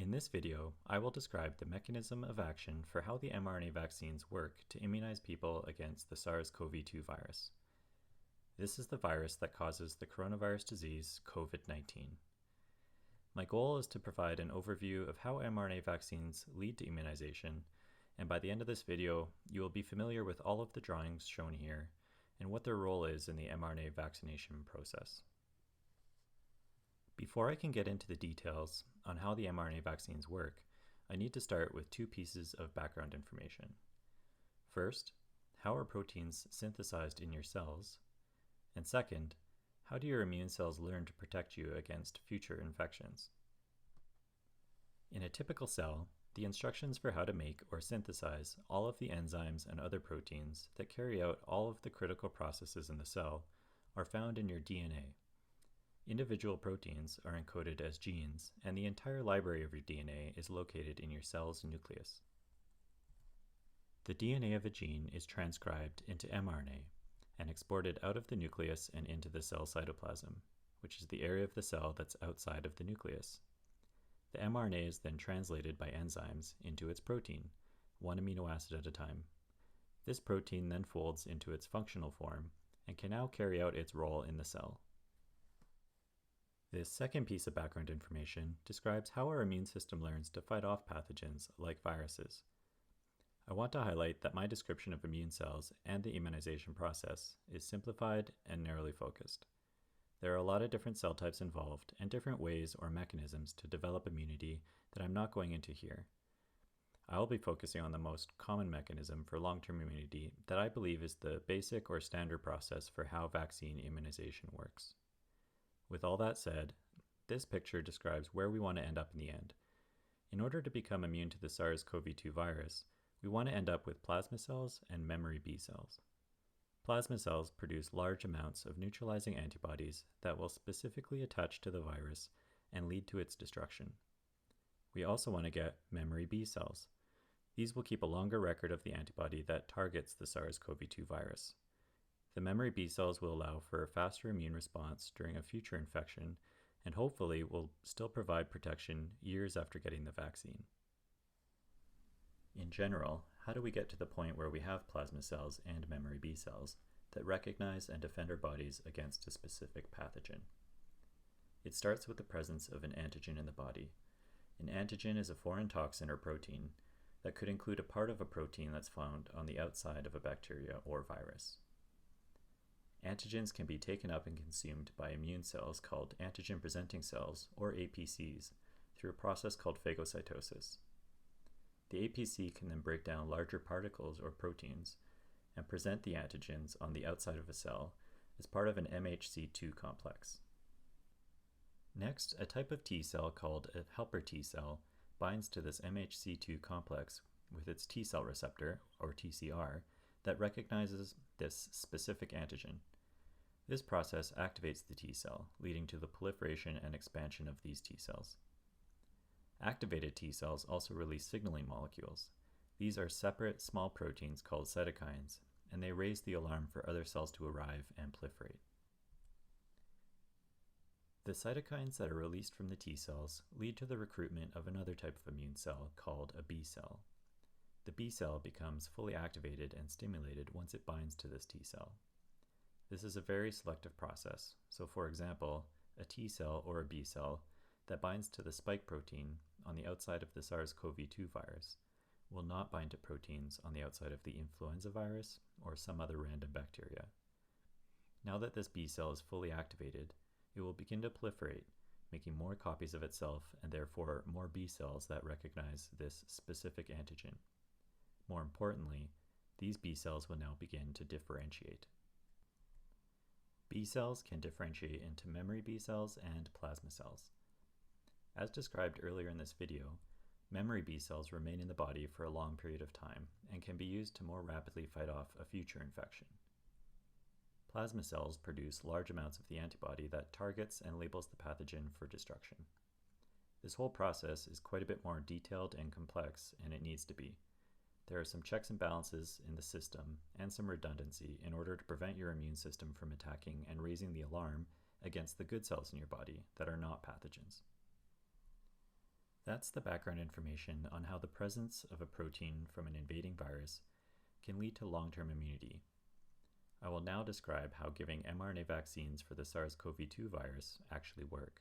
In this video, I will describe the mechanism of action for how the mRNA vaccines work to immunize people against the SARS-CoV-2 virus. This is the virus that causes the coronavirus disease COVID-19. My goal is to provide an overview of how mRNA vaccines lead to immunization, and by the end of this video, you will be familiar with all of the drawings shown here and what their role is in the mRNA vaccination process. Before I can get into the details on how the mRNA vaccines work, I need to start with two pieces of background information. First, how are proteins synthesized in your cells? And second, how do your immune cells learn to protect you against future infections? In a typical cell, the instructions for how to make or synthesize all of the enzymes and other proteins that carry out all of the critical processes in the cell are found in your DNA. Individual proteins are encoded as genes, and the entire library of your DNA is located in your cell's nucleus. The DNA of a gene is transcribed into mRNA and exported out of the nucleus and into the cell cytoplasm, which is the area of the cell that's outside of the nucleus. The mRNA is then translated by enzymes into its protein, one amino acid at a time. This protein then folds into its functional form and can now carry out its role in the cell. This second piece of background information describes how our immune system learns to fight off pathogens like viruses. I want to highlight that my description of immune cells and the immunization process is simplified and narrowly focused. There are a lot of different cell types involved and different ways or mechanisms to develop immunity that I'm not going into here. I will be focusing on the most common mechanism for long-term immunity that I believe is the basic or standard process for how vaccine immunization works. With all that said, this picture describes where we want to end up in the end. In order to become immune to the SARS-CoV-2 virus, we want to end up with plasma cells and memory B cells. Plasma cells produce large amounts of neutralizing antibodies that will specifically attach to the virus and lead to its destruction. We also want to get memory B cells. These will keep a longer record of the antibody that targets the SARS-CoV-2 virus. The memory B cells will allow for a faster immune response during a future infection and hopefully will still provide protection years after getting the vaccine. In general, how do we get to the point where we have plasma cells and memory B cells that recognize and defend our bodies against a specific pathogen? It starts with the presence of an antigen in the body. An antigen is a foreign toxin or protein that could include a part of a protein that's found on the outside of a bacteria or virus. Antigens can be taken up and consumed by immune cells called antigen-presenting cells, or APCs, through a process called phagocytosis. The APC can then break down larger particles or proteins and present the antigens on the outside of a cell as part of an MHC2 complex. Next, a type of T cell called a helper T cell binds to this MHC2 complex with its T cell receptor, or TCR, that recognizes this specific antigen. This process activates the T cell, leading to the proliferation and expansion of these T cells. Activated T cells also release signaling molecules. These are separate small proteins called cytokines, and they raise the alarm for other cells to arrive and proliferate. The cytokines that are released from the T cells lead to the recruitment of another type of immune cell called a B cell. The B cell becomes fully activated and stimulated once it binds to this T cell. This is a very selective process, so for example, a T cell or a B cell that binds to the spike protein on the outside of the SARS-CoV-2 virus will not bind to proteins on the outside of the influenza virus or some other random bacteria. Now that this B cell is fully activated, it will begin to proliferate, making more copies of itself and therefore more B cells that recognize this specific antigen. More importantly, these B cells will now begin to differentiate. B cells can differentiate into memory B cells and plasma cells. As described earlier in this video, memory B cells remain in the body for a long period of time and can be used to more rapidly fight off a future infection. Plasma cells produce large amounts of the antibody that targets and labels the pathogen for destruction. This whole process is quite a bit more detailed and complex, and it needs to be. There are some checks and balances in the system and some redundancy in order to prevent your immune system from attacking and raising the alarm against the good cells in your body that are not pathogens. That's the background information on how the presence of a protein from an invading virus can lead to long-term immunity. I will now describe how giving mRNA vaccines for the SARS-CoV-2 virus actually work.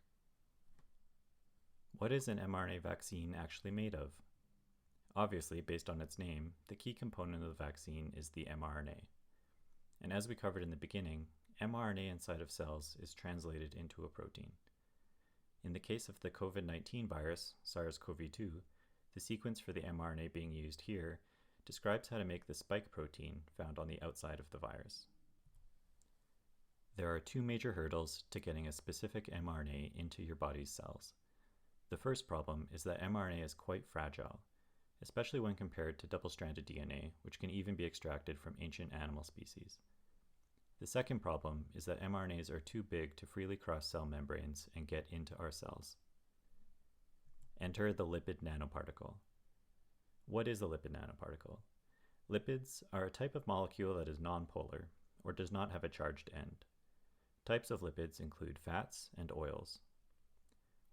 What is an mRNA vaccine actually made of? Obviously, based on its name, the key component of the vaccine is the mRNA. And as we covered in the beginning, mRNA inside of cells is translated into a protein. In the case of the COVID-19 virus, SARS-CoV-2, the sequence for the mRNA being used here describes how to make the spike protein found on the outside of the virus. There are two major hurdles to getting a specific mRNA into your body's cells. The first problem is that mRNA is quite fragile, especially when compared to double-stranded DNA, which can even be extracted from ancient animal species. The second problem is that mRNAs are too big to freely cross cell membranes and get into our cells. Enter the lipid nanoparticle. What is a lipid nanoparticle? Lipids are a type of molecule that is nonpolar, or does not have a charged end. Types of lipids include fats and oils.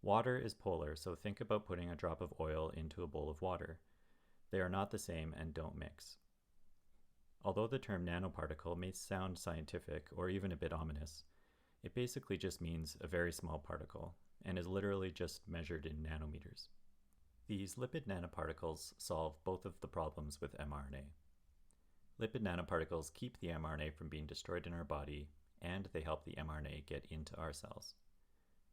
Water is polar, so think about putting a drop of oil into a bowl of water. They are not the same and don't mix. Although the term nanoparticle may sound scientific or even a bit ominous, it basically just means a very small particle and is literally just measured in nanometers. These lipid nanoparticles solve both of the problems with mRNA. Lipid nanoparticles keep the mRNA from being destroyed in our body, and they help the mRNA get into our cells.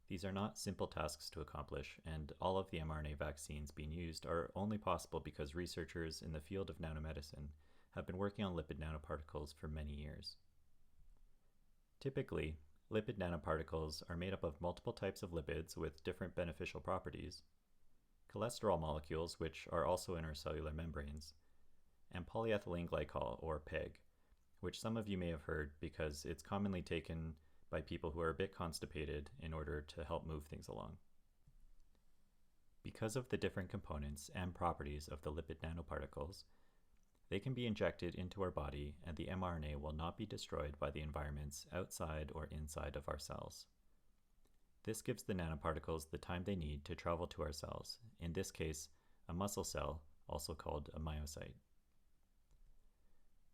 These are not simple tasks to accomplish, and all of the mRNA vaccines being used are only possible because researchers in the field of nanomedicine have been working on lipid nanoparticles for many years. Typically, lipid nanoparticles are made up of multiple types of lipids with different beneficial properties, cholesterol molecules, which are also in our cellular membranes, and polyethylene glycol, or PEG, which some of you may have heard because it's commonly taken by people who are a bit constipated in order to help move things along. Because of the different components and properties of the lipid nanoparticles, they can be injected into our body and the mRNA will not be destroyed by the environments outside or inside of our cells. This gives the nanoparticles the time they need to travel to our cells, in this case, a muscle cell, also called a myocyte.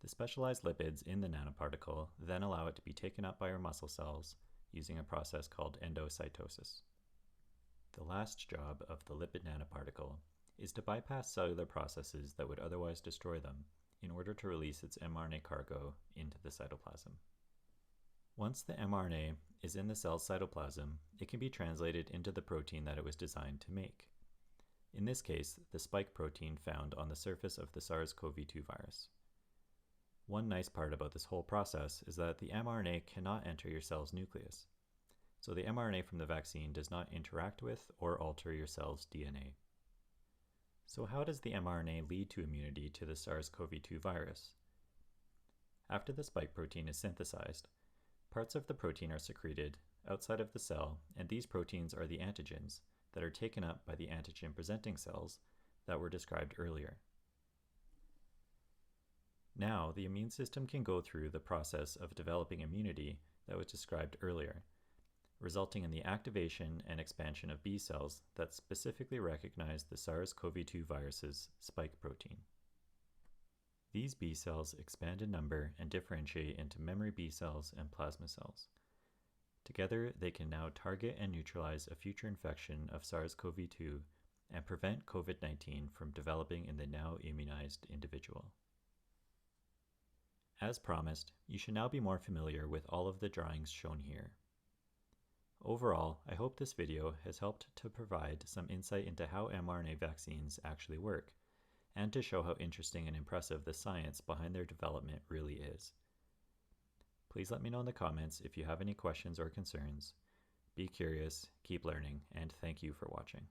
The specialized lipids in the nanoparticle then allow it to be taken up by our muscle cells using a process called endocytosis. The last job of the lipid nanoparticle is to bypass cellular processes that would otherwise destroy them in order to release its mRNA cargo into the cytoplasm. Once the mRNA is in the cell's cytoplasm, it can be translated into the protein that it was designed to make. In this case, the spike protein found on the surface of the SARS-CoV-2 virus. One nice part about this whole process is that the mRNA cannot enter your cell's nucleus, so the mRNA from the vaccine does not interact with or alter your cell's DNA. So how does the mRNA lead to immunity to the SARS-CoV-2 virus? After the spike protein is synthesized, parts of the protein are secreted outside of the cell, and these proteins are the antigens that are taken up by the antigen-presenting cells that were described earlier. Now, the immune system can go through the process of developing immunity that was described earlier, resulting in the activation and expansion of B cells that specifically recognize the SARS-CoV-2 virus's spike protein. These B cells expand in number and differentiate into memory B cells and plasma cells. Together, they can now target and neutralize a future infection of SARS-CoV-2 and prevent COVID-19 from developing in the now immunized individual. As promised, you should now be more familiar with all of the drawings shown here. Overall, I hope this video has helped to provide some insight into how mRNA vaccines actually work, and to show how interesting and impressive the science behind their development really is. Please let me know in the comments if you have any questions or concerns. Be curious, keep learning, and thank you for watching.